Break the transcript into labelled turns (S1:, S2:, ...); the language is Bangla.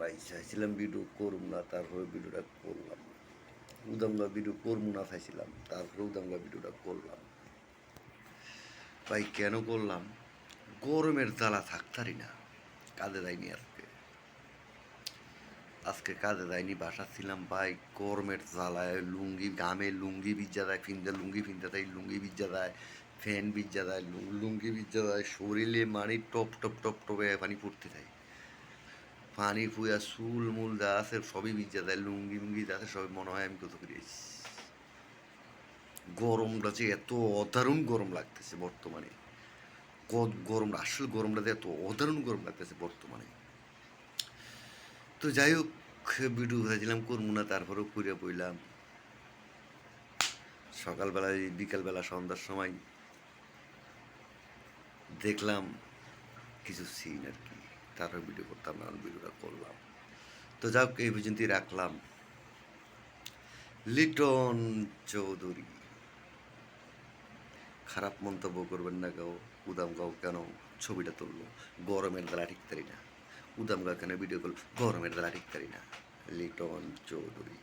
S1: ভাই চাইছিলাম ভিডিও করুম না, তারপরে ভিডিওটা করলাম। উদামগা ভিডিও করবো না চাইছিলাম, তারপরে উদামগা ভিডিওটা করলাম। ভাই কেন করলাম? গরমের জ্বালা থাকতারি না। কাজে যাইনি আজকে কাজে যাইনি, বাসা ছিলাম ভাই। গরমের জ্বালায় লুঙ্গি ঘামে, লুঙ্গি ভিজা যায়, ফিনতে লুঙ্গি ফিনতে যায়, লুঙ্গি ভিজা যায়, ফ্যান ভিজা যায়, লুঙ্গি ভিজা যায়, শরীরে মানে টপ টপ টপ টপে পানি পড়তে যায়। পানি ফুয়া চুল মুল যা আছে সবই ভিজা যায়, লুঙ্গি মুঙ্গি যা আছে সবই মনে হয় আমি কত করিয়েছি। গরমটা যে এত অদারুণ গরম লাগতেছে বর্তমানে। গরম আসল গরমটা যে এত অদারুণ গরম লাগতেছে বর্তমানে। তো যাই হোক, ভিডিও ভাবছিলাম করবো না, তারপরেও করে বইলাম। সকালবেলায় বিকালবেলা সন্ধ্যার সময় দেখলাম কিছু সিন আর কি, তারপর ভিডিও করতাম না, ভিডিওটা করলাম। তো যাক, এই পর্যন্তই রাখলাম। লিটন চৌধুরী, খারাপ মন্তব্য করবেন না কেউ। উদামগাঁও কেন ছবিটা তুললো? গরমের দ্বারা ঠিক তারি না। উদামগাঁও কেন ভিডিও করলো? গরমের দ্বারা ঠিক তারি না। লিটন চৌধুরী।